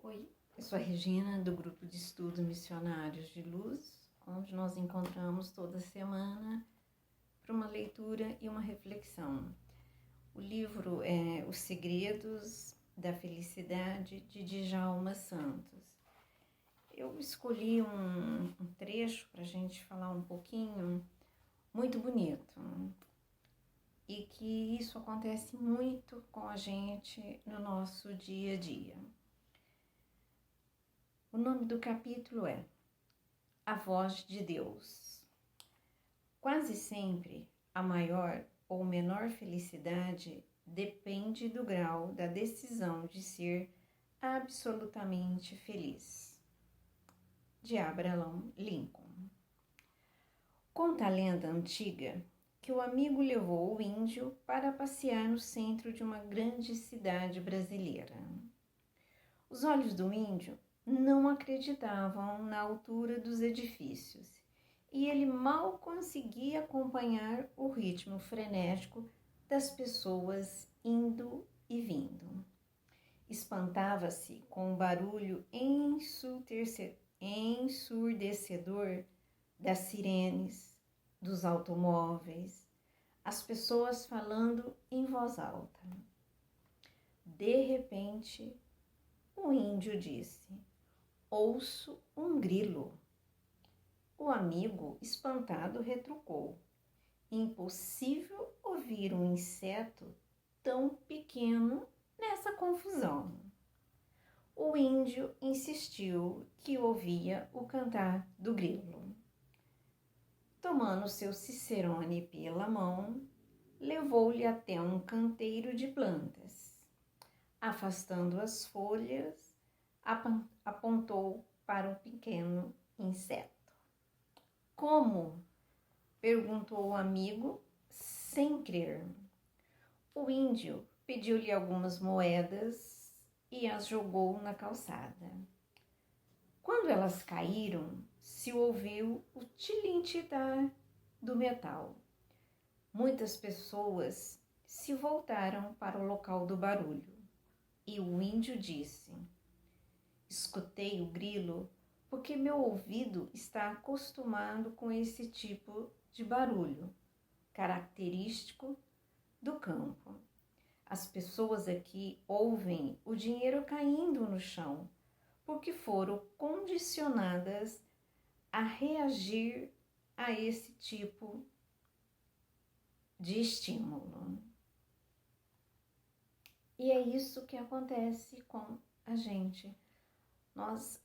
Oi, eu sou a Regina, do Grupo de Estudo Missionários de Luz, onde nós encontramos toda semana para uma leitura e uma reflexão. O livro é Os Segredos da Felicidade, de Djalma Santos. Eu escolhi um trecho para a gente falar um pouquinho, muito bonito, e que isso acontece muito com a gente no nosso dia a dia. O nome do capítulo é A Voz de Deus. Quase sempre, a maior ou menor felicidade depende do grau da decisão de ser absolutamente feliz. De Abraham Lincoln. Conta a lenda antiga que o amigo levou o índio para passear no centro de uma grande cidade brasileira. Os olhos do índio não acreditavam na altura dos edifícios e ele mal conseguia acompanhar o ritmo frenético das pessoas indo e vindo. Espantava-se com o barulho ensurdecedor das sirenes, dos automóveis, as pessoas falando em voz alta. De repente, o índio disse: "Ouço um grilo." O amigo, espantado, retrucou: "Impossível ouvir um inseto tão pequeno nessa confusão." O índio insistiu que ouvia o cantar do grilo. Tomando seu cicerone pela mão, levou-lhe até um canteiro de plantas. Afastando as folhas, apontou para um pequeno inseto. "Como?" perguntou o amigo, sem crer. O índio pediu-lhe algumas moedas e as jogou na calçada. Quando elas caíram, se ouviu o tilintitar do metal. Muitas pessoas se voltaram para o local do barulho e o índio disse: "Escutei o grilo porque meu ouvido está acostumado com esse tipo de barulho, característico do campo. As pessoas aqui ouvem o dinheiro caindo no chão, porque foram condicionadas a reagir a esse tipo de estímulo." E é isso que acontece com a gente. Nós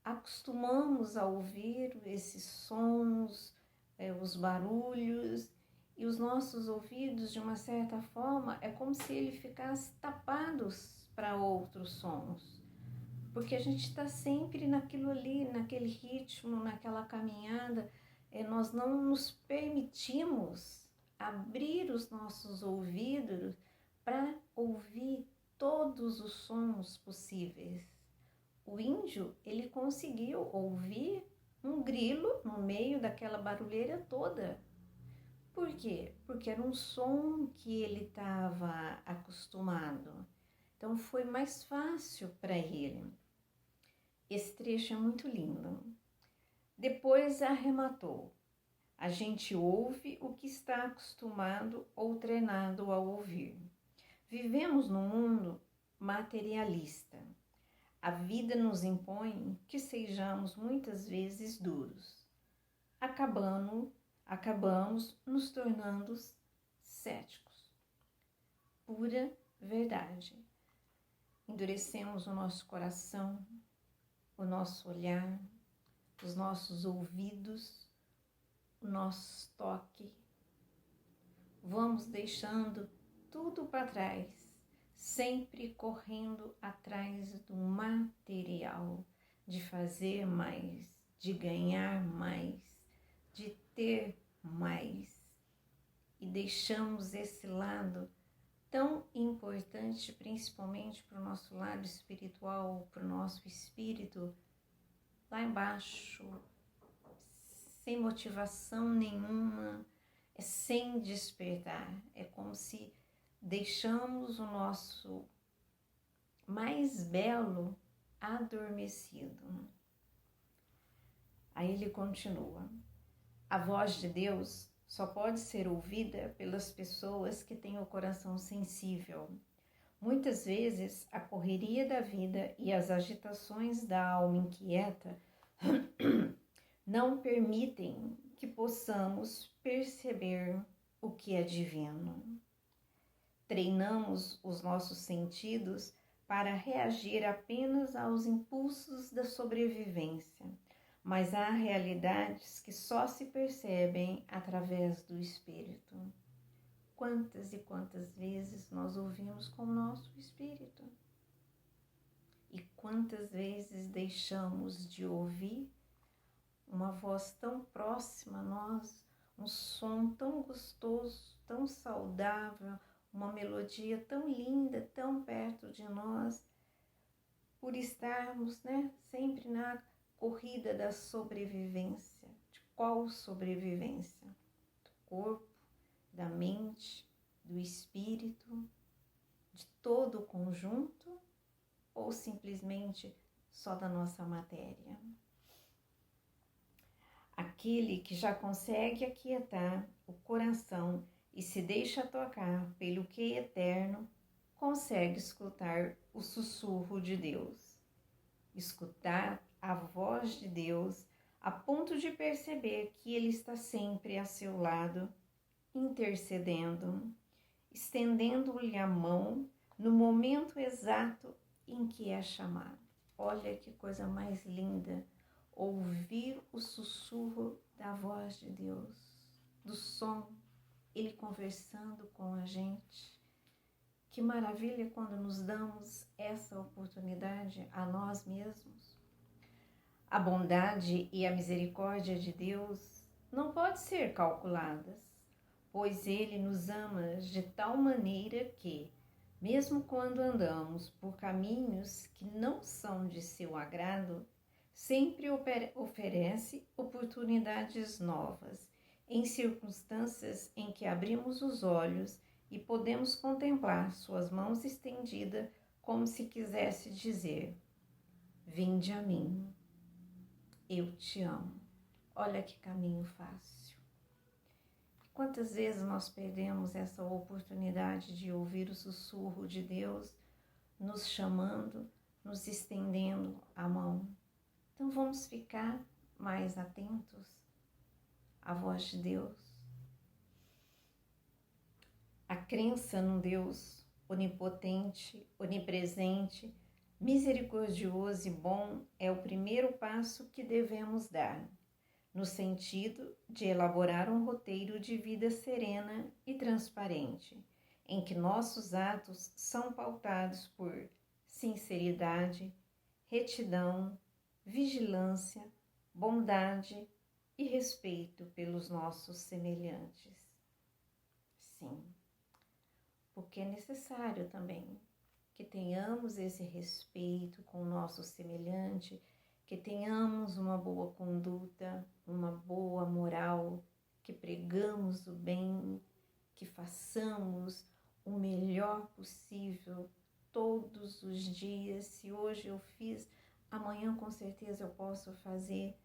acostumamos a ouvir esses sons, os barulhos, e os nossos ouvidos, de uma certa forma, é como se ele ficasse tapados para outros sons, porque a gente está sempre naquilo ali, naquele ritmo, naquela caminhada. Nós não nos permitimos abrir os nossos ouvidos para ouvir todos os sons possíveis. O índio, ele conseguiu ouvir um grilo no meio daquela barulheira toda. Por quê? Porque era um som que ele estava acostumado. Então foi mais fácil para ele. Esse trecho é muito lindo. Depois arrematou: "A gente ouve o que está acostumado ou treinado a ouvir. Vivemos num mundo materialista. A vida nos impõe que sejamos muitas vezes duros. Acabamos nos tornando céticos." Pura verdade. Endurecemos o nosso coração, o nosso olhar, os nossos ouvidos, o nosso toque. Vamos deixando tudo para trás, sempre correndo atrás do material, de fazer mais, de ganhar mais, de ter mais. E deixamos esse lado tão importante, principalmente para o nosso lado espiritual, para o nosso espírito, lá embaixo, sem motivação nenhuma, sem despertar. É como se deixamos o nosso mais belo adormecido. Aí ele continua: a voz de Deus só pode ser ouvida pelas pessoas que têm o coração sensível. Muitas vezes, a correria da vida e as agitações da alma inquieta não permitem que possamos perceber o que é divino. Treinamos os nossos sentidos para reagir apenas aos impulsos da sobrevivência, mas há realidades que só se percebem através do espírito. Quantas e quantas vezes nós ouvimos com o nosso espírito? E quantas vezes deixamos de ouvir uma voz tão próxima a nós, um som tão gostoso, tão saudável, uma melodia tão linda, tão perto de nós, por estarmos, sempre na corrida da sobrevivência. De qual sobrevivência? Do corpo, da mente, do espírito, de todo o conjunto, ou simplesmente só da nossa matéria? Aquele que já consegue aquietar o coração e se deixa tocar pelo que é eterno, consegue escutar o sussurro de Deus. Escutar a voz de Deus a ponto de perceber que Ele está sempre a seu lado, intercedendo, estendendo-lhe a mão no momento exato em que é chamado. Olha que coisa mais linda, ouvir o sussurro da voz de Deus, do som, Ele conversando com a gente. Que maravilha quando nos damos essa oportunidade a nós mesmos. A bondade e a misericórdia de Deus não podem ser calculadas, pois Ele nos ama de tal maneira que, mesmo quando andamos por caminhos que não são de seu agrado, sempre oferece oportunidades novas, em circunstâncias em que abrimos os olhos e podemos contemplar suas mãos estendidas como se quisesse dizer: vinde a mim, eu te amo. Olha que caminho fácil. Quantas vezes nós perdemos essa oportunidade de ouvir o sussurro de Deus nos chamando, nos estendendo a mão? Então vamos ficar mais atentos à voz de Deus. A crença num Deus onipotente, onipresente, misericordioso e bom é o primeiro passo que devemos dar, no sentido de elaborar um roteiro de vida serena e transparente, em que nossos atos são pautados por sinceridade, retidão, vigilância, bondade e respeito pelos nossos semelhantes. Sim, porque é necessário também que tenhamos esse respeito com o nosso semelhante, que tenhamos uma boa conduta, uma boa moral, que pregamos o bem, que façamos o melhor possível todos os dias. Se hoje eu fiz, amanhã com certeza eu posso fazer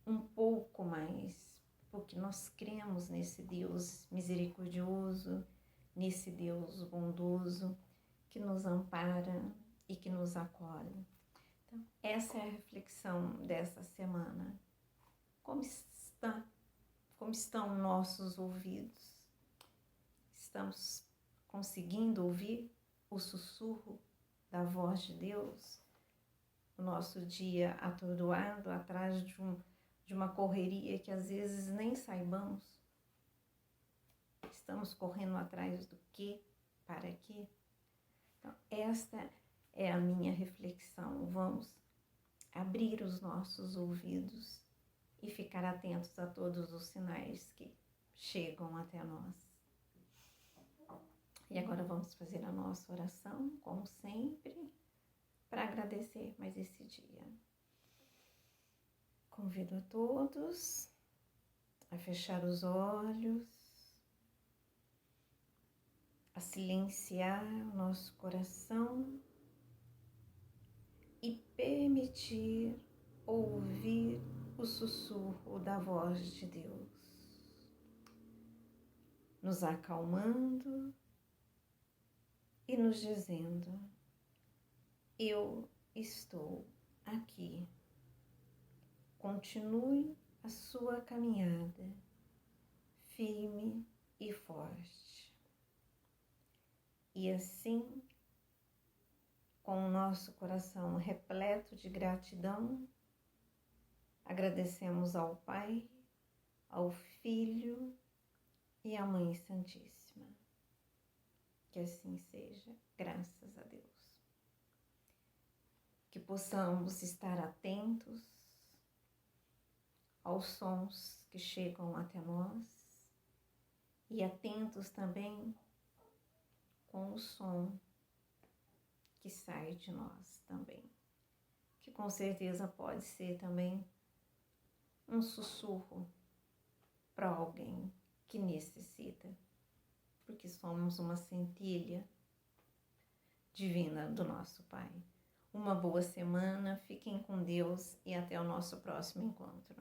um pouco mais, porque nós cremos nesse Deus misericordioso, nesse Deus bondoso, que nos ampara e que nos acolhe. Então, essa é a reflexão dessa semana. Como estão nossos ouvidos? Estamos conseguindo ouvir o sussurro da voz de Deus? O nosso dia atordoado atrás de uma correria que às vezes nem saibamos. Estamos correndo atrás do quê? Para quê? Então, esta é a minha reflexão. Vamos abrir os nossos ouvidos e ficar atentos a todos os sinais que chegam até nós. E agora vamos fazer a nossa oração, como sempre, para agradecer mais esse dia. Convido a todos a fechar os olhos, a silenciar o nosso coração e permitir permitir ouvir o sussurro da voz de Deus, nos acalmando e nos dizendo: eu estou aqui. Continue a sua caminhada firme e forte. E assim, com o nosso coração repleto de gratidão, agradecemos ao Pai, ao Filho e à Mãe Santíssima. Que assim seja, graças a Deus. Que possamos estar atentos aos sons que chegam até nós e atentos também com o som que sai de nós também, que com certeza pode ser também um sussurro para alguém que necessita, porque somos uma centelha divina do nosso Pai. Uma boa semana, fiquem com Deus e até o nosso próximo encontro.